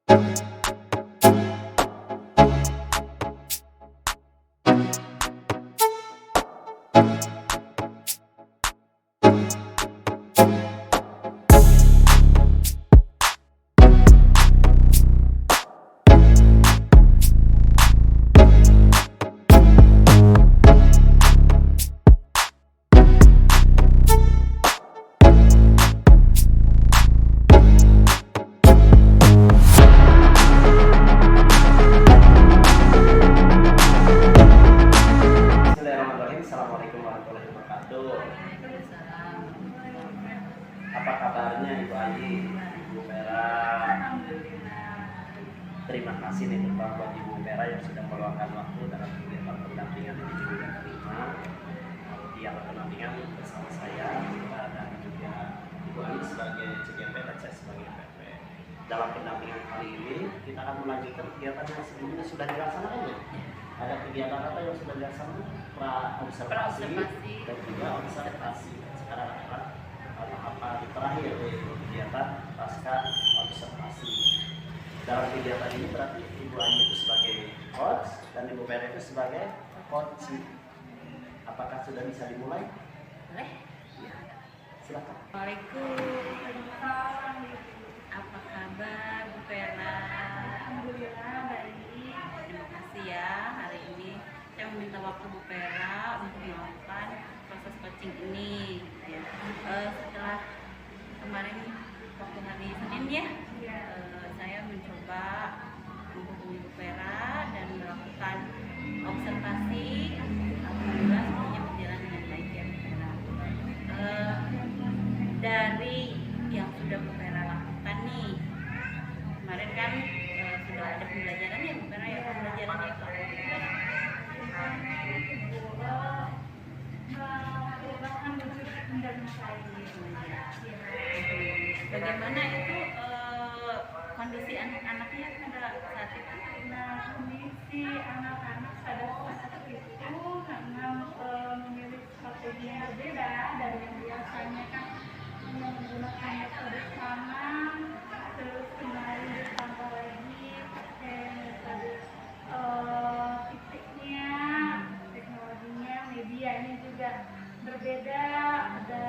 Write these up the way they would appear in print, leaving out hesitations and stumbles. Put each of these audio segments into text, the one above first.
Bismillahirrahmanirrahim. Assalamualaikum warahmatullahi wabarakatuh. Apa kabarnya Ibu Ayi, Ibu Vera? Terima kasih nih terutama buat Ibu Vera yang sudah meluangkan waktu dalam kegiatan pendampingan ini juga terima yang pendampingan bersama saya dan juga Ibu Ayi sebagai CGMP dan saya sebagai PP. Dalam pendampingan kali ini kita akan melanjutkan kegiatan yang sebelumnya sudah dilaksanakan ya. Ada kegiatan apa yang sudah dilaksanakan? Pra-observasi dan juga observasi. Sekarang adalah apa terakhir yaitu kegiatan pasca observasi. Dalam kegiatan ini berarti Ibu Ayi itu sebagai coach dan Ibu Vera itu sebagai coach. Apakah sudah bisa dimulai? Boleh? Ya. Silakan. Waalaikumsalam. Apa kabar Bu Vera? Alhamdulillah baik. Terima kasih ya, hari ini saya meminta waktu Bu Vera untuk melakukan proses coaching ini ya. Setelah kemarin waktu hari Senin ya, saya mencoba menghubungi Bu Vera dan melakukan observasi. Alhamdulillah semuanya berjalan dengan baik ya Bu Vera. Dari yang sudah Bu Vera lakukan nih, kemarin kan sudah ada pembelajaran ya Bu Vera ya, pembelajarannya itu Perubahan wujud Indonesia ini. bagaimana itu kondisi anak-anaknya pada saat itu? Nah, kondisi anak-anak pada saat itu memang memiliki strategi yang berbeda dari yang biasanya kan menggunakan metode sama, terus kemarin ditambah lagi pakai metode titiknya, teknologinya, medianya juga berbeda. Ada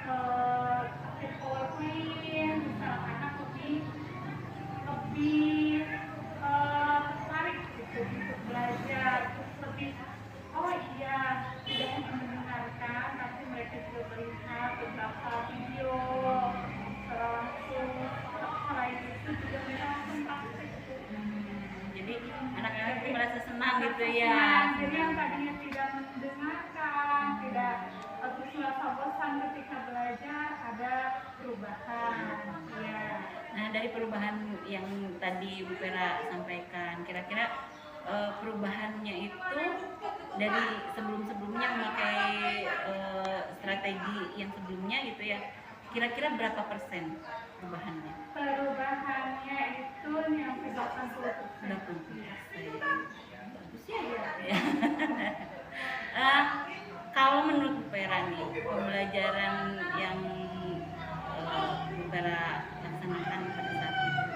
pakai PowerPoint, misal anak lebih tertarik gitu untuk belajar, terus lebih iya, tidak hanya mendengarkan tapi mereka juga melihat beberapa video secara langsung. Selain itu juga mereka langsung praktek. Jadi anak-anak itu merasa senang gitu ya. Nah, jadi yang tadinya tidak mendengarkan, tidak terus merasa bosan ketika belajar, ada perubahan. Ya. Nah, dari perubahan yang tadi Bu Vera sampaikan, kira-kira perubahannya itu dari sebelum-sebelumnya memakai strategi yang sebelumnya gitu ya, kira-kira berapa persen perubahannya? Perubahannya itu nyampe 80%. 80%. Bagus ya. Kalau menurut Bu Vera nih, pembelajaran yang Bu Vera laksanakan pada saat itu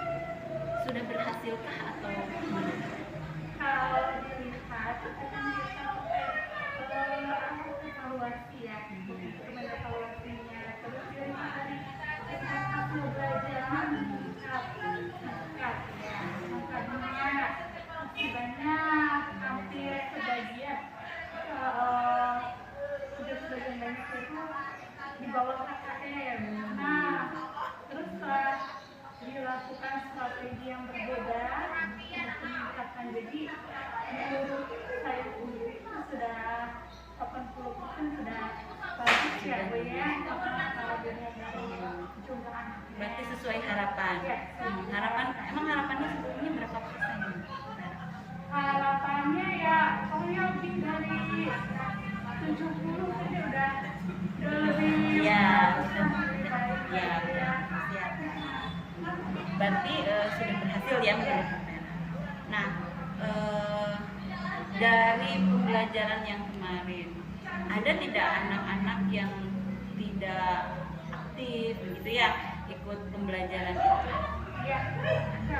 sudah berhasilkah atau belum? Kalau dilihat itu kan kita evaluasi ya, evaluasinya, terus dari hasil pembelajaran meningkat ya, angkanya masih banyak, hampir sebagian sudah sebagian banyak itu di bawah KKM. Nah, terus dilakukan strategi yang berbeda untuk meningkatkan. Jadi menurut saya sendiri itu sudah 80% sudah bagus ya Bu ya, kalau dilihat dari jumlah anak. Berarti sesuai harapan. Ya, Emang harapannya sebelumnya berapa persen? harapannya ya pokoknya lebih dari 70 saja udah lebih Ya, lebih baik. ya, siap. Berarti sudah berhasil ya menurut Bu Vera. Nah, dari pembelajaran yang kemarin, ada tidak anak-anak yang tidak aktif begitu ya ikut pembelajaran itu? Ya, ada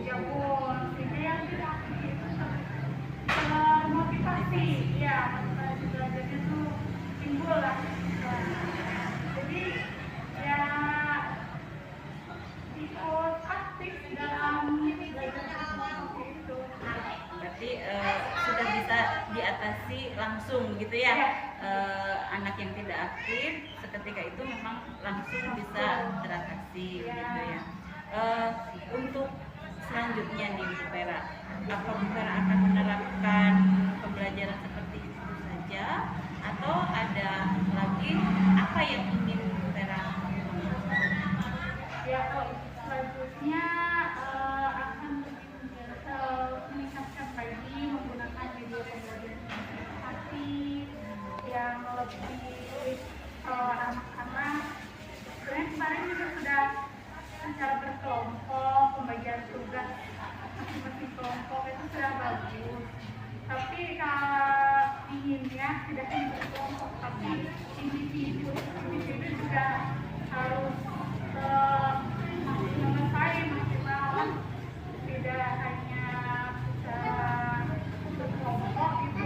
digabung sehingga yang tidak aktif itu motivasi belajarnya tuh timbul lah. Jadi ya ikut aktif dalam belajar seperti itu. Berarti sudah bisa diatasi langsung gitu ya. Anak yang tidak aktif seketika itu memang langsung bisa teratasi gitu ya. Untuk selanjutnya nih Bu Vera, apa Bu Vera akan menerapkan pembelajaran seperti itu saja atau ada lagi apa yang ingin Bu Vera lakukan? Ya, selanjutnya akan meningkatkan lagi menggunakan media pembelajaran aktif yang lebih anak-anak. Sebenarnya kemarin juga sudah secara berkelompok pembagian tugas masing-masing kelompok itu sudah bagus. Tapi kalau inginnya tidak hanya berkelompok tapi individu juga harus maksimal, tidak hanya secara berkelompok gitu.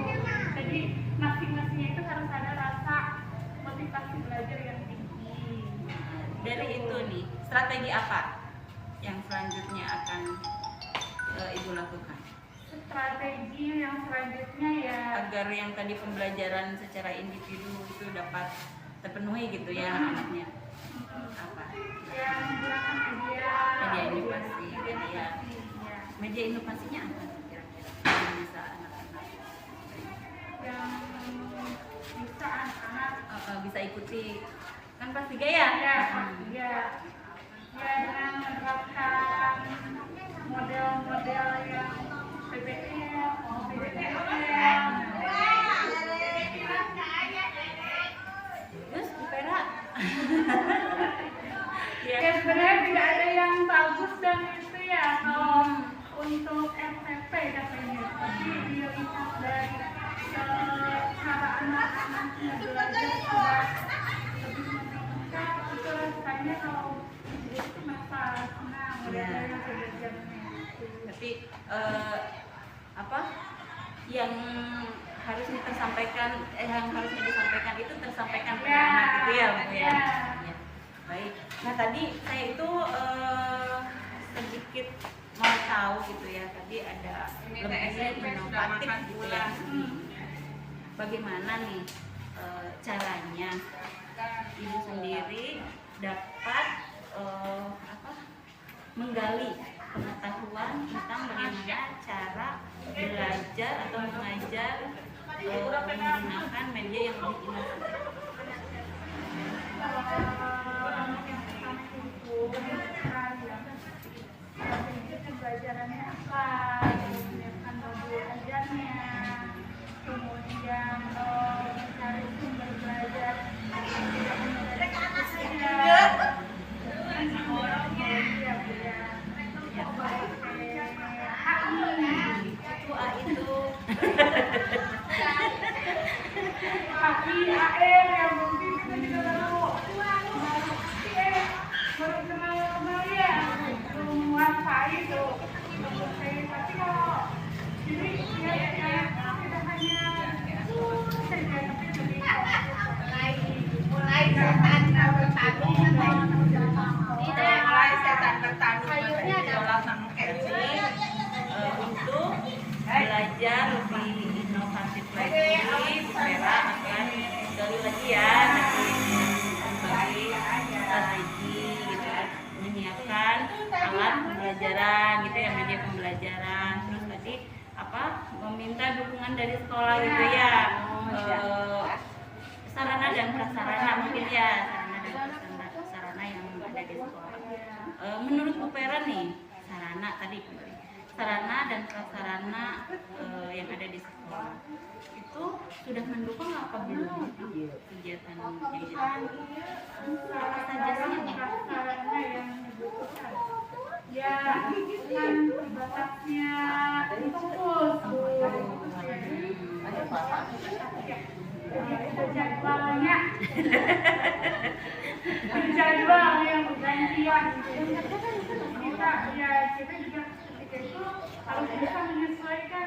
Jadi masing-masingnya itu harus ada rasa motivasi belajar yang tinggi. Dari itu nih, strategi apa yang selanjutnya akan Ibu lakukan? Strategi yang selanjutnya ya Agar yang tadi pembelajaran secara individu itu dapat terpenuhi gitu ya anak-anaknya. Apa? ya menggunakan media Inovasi, ya. Media inovasinya apa kira-kira yang bisa anak-anak Yang bisa anak-anak bisa ikuti, kan kelas 3 ya? Ya dengan menerapkan model-model yang PBL, Terus Bu Vera ya sebenarnya tidak ada yang bagus dan itu ya kalau untuk STP katanya, tapi dilihat dari cara anak-anaknya belajar sudah lebih meningkat, itu rasanya kalau itu merasa senang belajar belajarnya. tapi apa yang harusnya disampaikan itu tersampaikan pada anak gitu ya Bu ya. Ya. Baik. Nah tadi saya itu sedikit mau tahu gitu ya, tadi ada lebih inovatif gitu ya. Bagaimana nih caranya Ibu sendiri dapat menggali pengetahuan tentang bagaimana cara belajar atau mengajar menggunakan media yang lebih inovatif. Pembelajarannya apa, menyiapkan modul ajarnya, kemudian mencari sumber belajar AR yang mungkin kita juga baru kenal ya, belum menguasai tuh. Tapi kalau jadi ya tidak hanya itu saja, tapi lebih mulai setan bertani sayurnya adalah untuk belajar lebih inovatif lagi, Bu Vera akan gali lagi ya dari strategi gitu, menyiapkan alat pembelajaran gitu ya, media pembelajaran, terus tadi meminta dukungan dari sekolah gitu ya, sarana dan prasarana mungkin ya, sarana dan prasarana yang ada di sekolah. Menurut Bu Vera nih, sarana dan prasarana yang ada di sekolah itu sudah mendukung apa belum kegiatan yang dilakukan? Apa saja sih prasarana yang dibutuhkan? Ya, dengan terbatasnya fokus, jadwalnya, jadwal yang bergantian kita juga ketika itu harus bisa menyesuaikan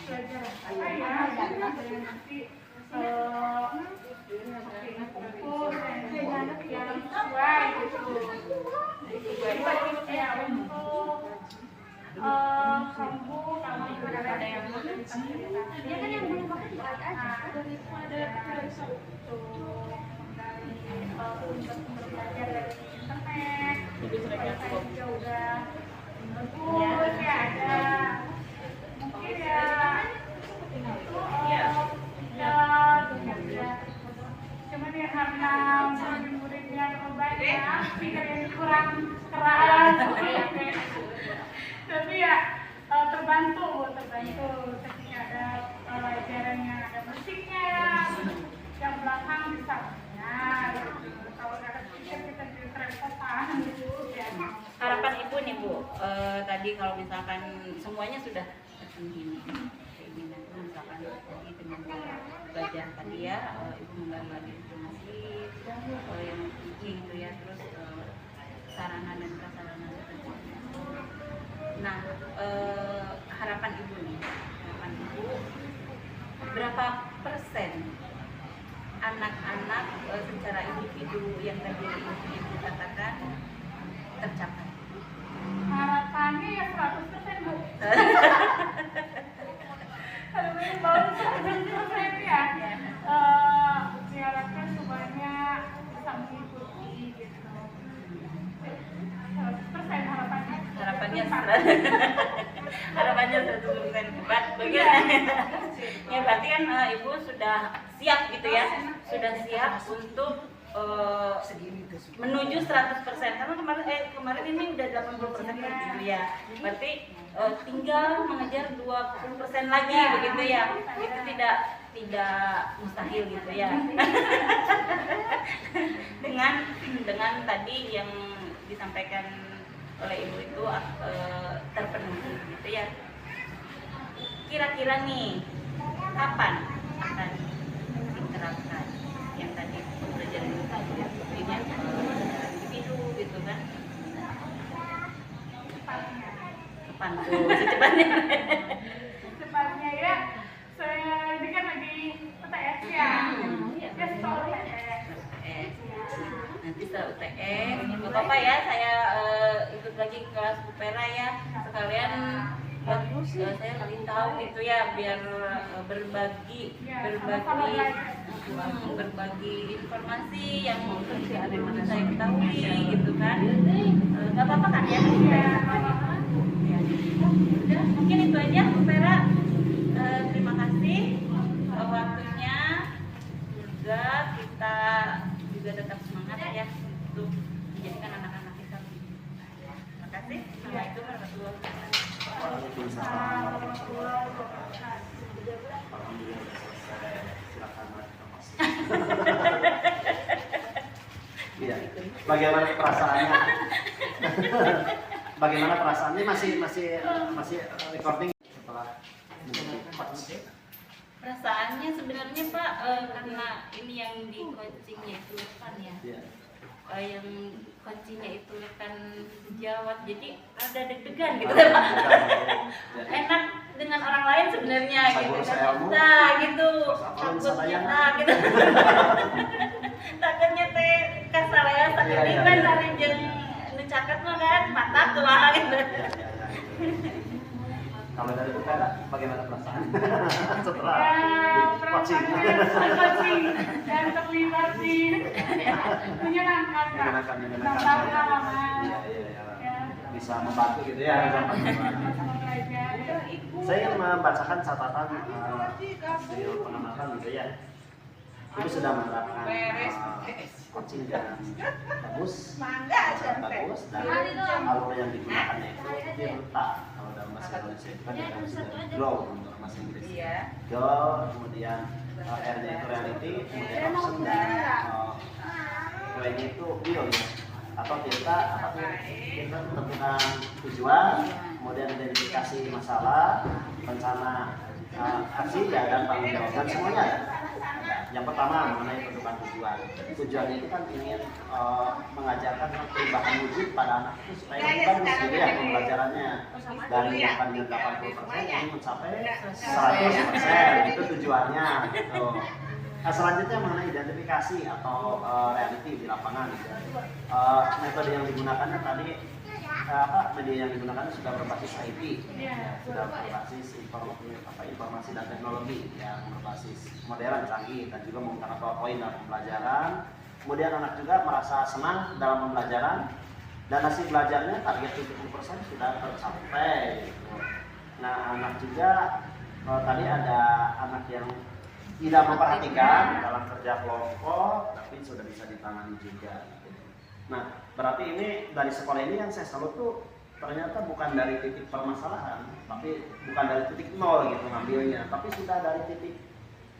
pelajaran apa ya, dengan nanti seperti info dan yang sesuai gitu. Jadi wajib ya untuk kamu kalau ada yang mau dia kan yang belum makan aja untuk belajar dari internet juga udah bagus ya, ada mungkin cuman ya karena murid-muridnya banyak pikiran kurang keras tapi ya terbantu ketika ada pelajaran yang ada musiknya yang belakang bisa benar kalau ada pikir kita jadi kerepotan gitu ya. Harapan ibu nih Bu, tadi kalau misalkan semuanya sudah terpenuhi keinginan misalkan tadi dengan belajar tadi ya, ibu menggali lagi informasi yang tinggi gitu ya, terus sarana dan prasarana. Nah, harapan ibu berapa persen anak-anak secara individu yang tadi ibu katakan tercapai? Harapannya ya 100% Bu. Harapannya baru 100% ya. Diharapkan semuanya bisa mengikuti gitu. 100% harapannya. Harapannya 100% berat bagus. Ya berarti kan ibu sudah siap gitu ya, sudah siap untuk menuju 100%, karena kemarin ini udah 80% gitu ya, berarti tinggal mengejar 20% lagi begitu ya, itu tidak mustahil gitu ya. dengan tadi yang disampaikan oleh ibu itu terpenuhi gitu ya. Kira-kira nih kapan akan diterapkan yang tadi pembelajaran ini individu gitu kan? Kapan tuh secepatnya? Secepatnya ya. Saya ini kan lagi UTS ya. Ya setelah UTS. Nanti setelah UTS, nggak apa-apa ya, saya ikut lagi kelas Pupera ya, sekalian saya lagi tahu gitu ya, biar berbagi informasi yang saya ketahui gitu kan. Nggak apa-apa kan ya? Udah, mungkin itu aja Pupera. Terima kasih waktunya, juga kita juga tetap semangat ya untuk menjadikan anak-anak kita lebih baik. Terima kasih. Assalamualaikum warahmatullahi wabarakatuh. Waalaikumsalam warahmatullahi wabarakatuh. Alhamdulillah selesai. Silakan Mas. Iya. Bagaimana perasaannya? Bagaimana perasaannya? Masih recording setelah perasaannya sebenarnya Pak, karena ini yang di coachingnya itu kan ya, yang coachingnya itu kan sejawat, jadi ada deg-degan gitu Pak. Enak dengan orang lain sebenarnya gitu kan, nah gitu takutnya gitu. Takutnya teh kasaraya sakit kan hari jeng nucaket mah kan mata tua gitu. Kalau dari Pupera, bagaimana perasaan setelah coaching dan terlibat di menyenangkan Kak. Bisa membantu gitu ya. Saya ingin membacakan catatan hasil pengamatan gitu ya. Ibu sudah menerapkan coaching dengan bagus, dan alur yang digunakannya itu dirta. Kalau dalam bahasa Indonesia itu kan grow untuk bahasa Inggris. Grow, kemudian R-nya itu reality, kemudian action, dan Y-nya itu will atau kita menentukan tujuan, kemudian identifikasi masalah, rencana aksi dan tanggung jawab, dan semuanya ya. Yang pertama mengenai pedoman tujuan. Tujuannya itu kan ingin mengajarkan perubahan wujud pada anak itu supaya lebih bagus gitu ya pembelajarannya. Dari yang tadinya 80% ini mencapai 100%, itu tujuannya gitu. Nah, selanjutnya mengenai identifikasi atau reality di lapangan gitu. Metode yang digunakannya tadi media yang digunakan sudah berbasis IT, sudah berbasis informasi dan teknologi yang berbasis modern, canggih, dan juga menggunakan PowerPoint dalam pembelajaran. Kemudian anak juga merasa senang dalam pembelajaran dan hasil belajarnya target 70% sudah tercapai. Gitu. Nah, anak juga tadi ada anak yang tidak memperhatikan dalam kerja kelompok, tapi sudah bisa ditangani juga. Nah, berarti ini dari sekolah ini yang saya salut tuh ternyata bukan dari titik permasalahan, tapi bukan dari titik nol gitu ngambilnya, tapi sudah dari titik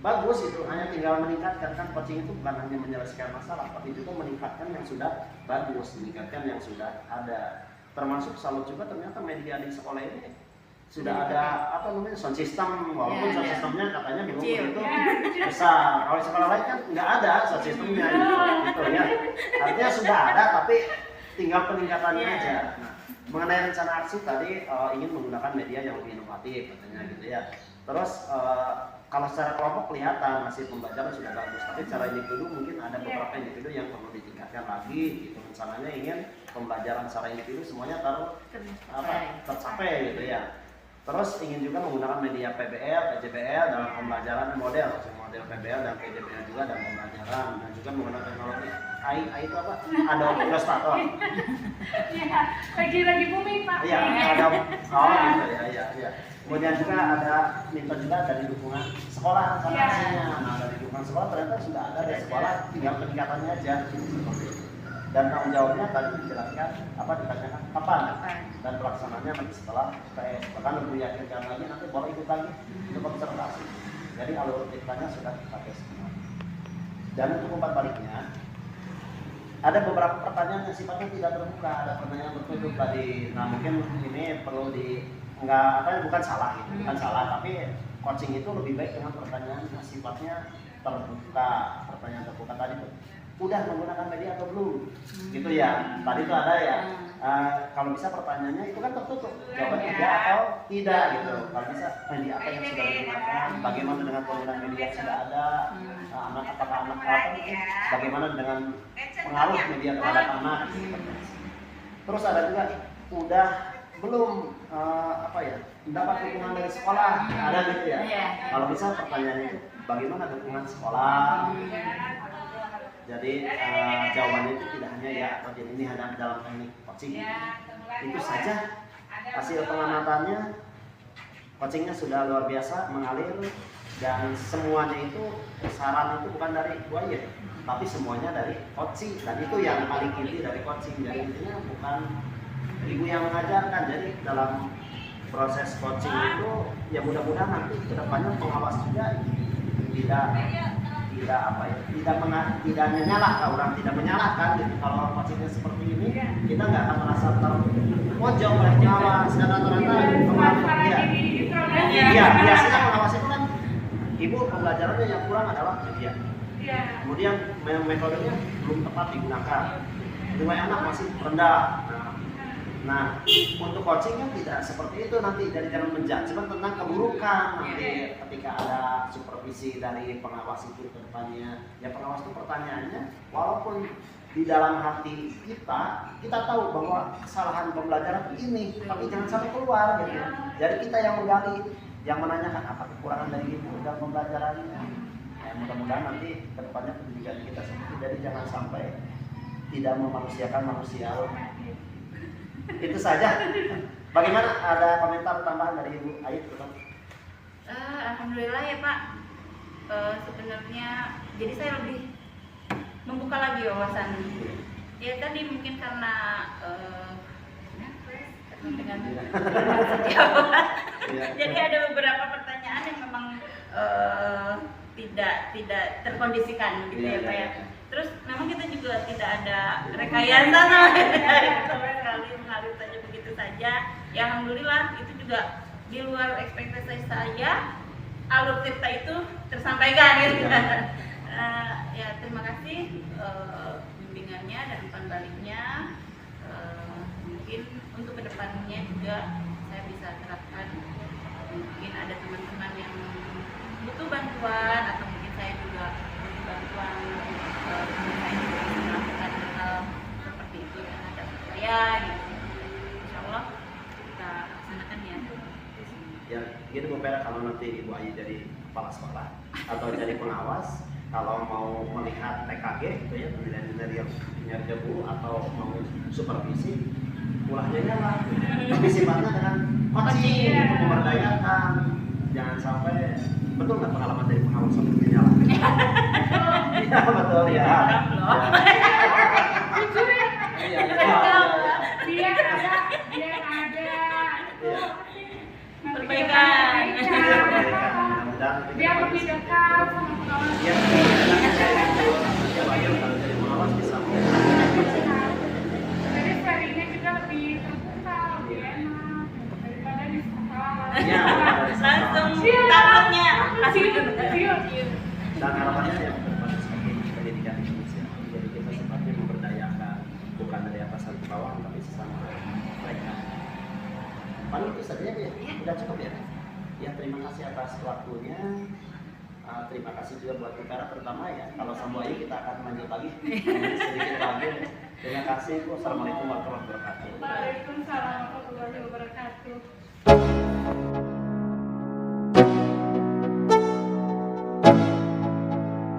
bagus itu, hanya tinggal meningkatkan. Kan coaching itu bukan hanya menyelesaikan masalah, tapi juga meningkatkan yang sudah bagus, meningkatkan yang sudah ada. Termasuk salut juga ternyata media di sekolah ini sudah ada sound system, walaupun sound systemnya katanya belum begitu besar. Kalau di sekolah lain kan nggak ada sound systemnya gitu ya. Artinya sudah ada tapi tinggal peningkatannya aja. Nah, mengenai rencana aksi tadi ingin menggunakan media yang lebih inovatif katanya gitu ya. Terus kalau secara kelompok kelihatan hasil pembelajaran sudah bagus, tapi secara individu mungkin ada beberapa individu yang perlu ditingkatkan lagi gitu. Rencananya ingin pembelajaran secara individu semuanya tercapai gitu ya. Terus ingin juga menggunakan media PBL, PJBL dalam pembelajaran model PBL dan PJBL juga dalam pembelajaran, dan juga menggunakan teknologi AI itu apa? Adobe Illustrator. Iya, lagi booming Pak. Iya, ada gitu ya. Kemudian juga ada minta juga dari dukungan sekolah aksinya. Nah, dari dukungan sekolah ternyata sudah ada dari sekolah, tinggal peningkatannya aja seperti itu. Dan tanggung jawabnya tadi dijelaskan ditanyakan kapan dan pelaksanaannya nanti setelah PS, bahkan lebih yakinkan lagi nanti boleh ikut lagi untuk observasi. Jadi alur ceritanya sudah dipakai semua. Dan untuk umpan baliknya ada beberapa pertanyaan yang sifatnya tidak terbuka, ada pertanyaan tertutup tadi. Nah, mungkin ini perlu bukan salah gitu, bukan salah, tapi coaching itu lebih baik dengan pertanyaan yang sifatnya terbuka. Pertanyaan terbuka tadi tuh udah menggunakan media atau belum gitu ya, tadi itu ada ya. Kalau bisa pertanyaannya itu kan tertutup, jawabannya iya atau tidak gitu. Kalau bisa media apa yang sudah digunakan, bagaimana dengan penggunaan media yang sudah ada, apakah anak bagaimana dengan pengaruh media terhadap anak gitu. Terus ada juga udah belum mendapat dukungan dari sekolah, ada gitu ya. Kalau bisa pertanyaannya itu bagaimana dukungan sekolah. Jadi jawabannya itu tidak hanya ya atau ini hanya dalam teknik coaching. Itu saja hasil pengamatannya. Coachingnya sudah luar biasa mengalir, dan semuanya itu saran itu bukan dari gua ya, tapi semuanya dari coaching, dan itu yang paling inti dari coaching. Jadi intinya bukan ibu yang mengajarkan. Jadi dalam proses coaching itu ya mudah-mudahan nanti kedepannya pengawas juga tidak menyalahkan orang, tidak menyalahkan gitu. Kalau coachingnya seperti ini, kita nggak akan merasa terpojok oleh pengawas, karena ternyata pengawas biasanya pengawas itu kan ibu pembelajarannya yang kurang adalah media. Kemudian metodenya belum tepat digunakan, nilai anak masih rendah. Nah, untuk coaching kan tidak seperti itu nanti, jadi jangan menjudgment tentang keburukan nanti ketika ada supervisi dari pengawas itu ke depannya. Ya pengawas itu pertanyaannya, walaupun di dalam hati kita tahu bahwa kesalahan pembelajaran ini, tapi jangan sampai keluar gitu. Jadi kita yang menggali, yang menanyakan apa kekurangan dari ibu dalam pembelajarannya. Ya, mudah-mudahan nanti ke depannya pendidikan kita seperti, jadi jangan sampai tidak memanusiakan manusia. Itu saja. Bagaimana, ada komentar tambahan dari Ibu Ayu? Alhamdulillah ya Pak. Sebenarnya jadi saya lebih membuka lagi wawasan. Ya tadi mungkin karena dengan jawaban. Jadi ada beberapa pertanyaan yang memang tidak terkondisikan gitu ya Pak ya. Terus memang kita juga tidak ada rekayasa sama sekali, mengalir saja begitu saja. Ya alhamdulillah itu juga di luar ekspektasi saya, alur cerita itu tersampaikan gitu. Ya terima kasih bimbingannya dan umpan baliknya. Mungkin untuk kedepannya juga saya bisa terapkan. Mungkin ada teman-teman yang butuh bantuan atau mungkin saya juga butuh bantuan, saya juga bisa melakukan hal seperti itu terhadap saya gitu. Insya Allah kita laksanakan ya. Ya, gitu Bu Vera, kalau nanti Ibu Ayu jadi kepala sekolah atau jadi pengawas, kalau mau melihat TKG gitu ya, penilaian kinerja guru atau mau supervisi, ulahnya lah. Tapi sifatnya dengan coaching, untuk memberdayakan. Jangan sampai, betul nggak pengalaman dari pengawas seperti nyala? Iya betul ya. Jujur ya. Iya. Biar ada Perbaikan. Biar lebih dekat sama pengawas. Iya. Ya Bayu kalau jadi pengawas bisa. Jadi sharingnya juga lebih terbuka, lebih enak daripada di sekolah. Iya. Langsung Siap. takutnya. Siap. Dan harapannya ya depan seperti pendidikan Indonesia. Jadi kita seperti memberdayakan bukan dari atasan ke bawah tapi sesama mereka. Paling itu saja ya, udah cukup ya. Ya terima kasih atas waktunya. Terima kasih juga buat Utara terutama ya. Kalau sama Ayu kita akan lanjut lagi sedikit lagi. Terima kasih. Wassalamualaikum warahmatullahi wabarakatuh. Waalaikumsalam warahmatullahi wabarakatuh.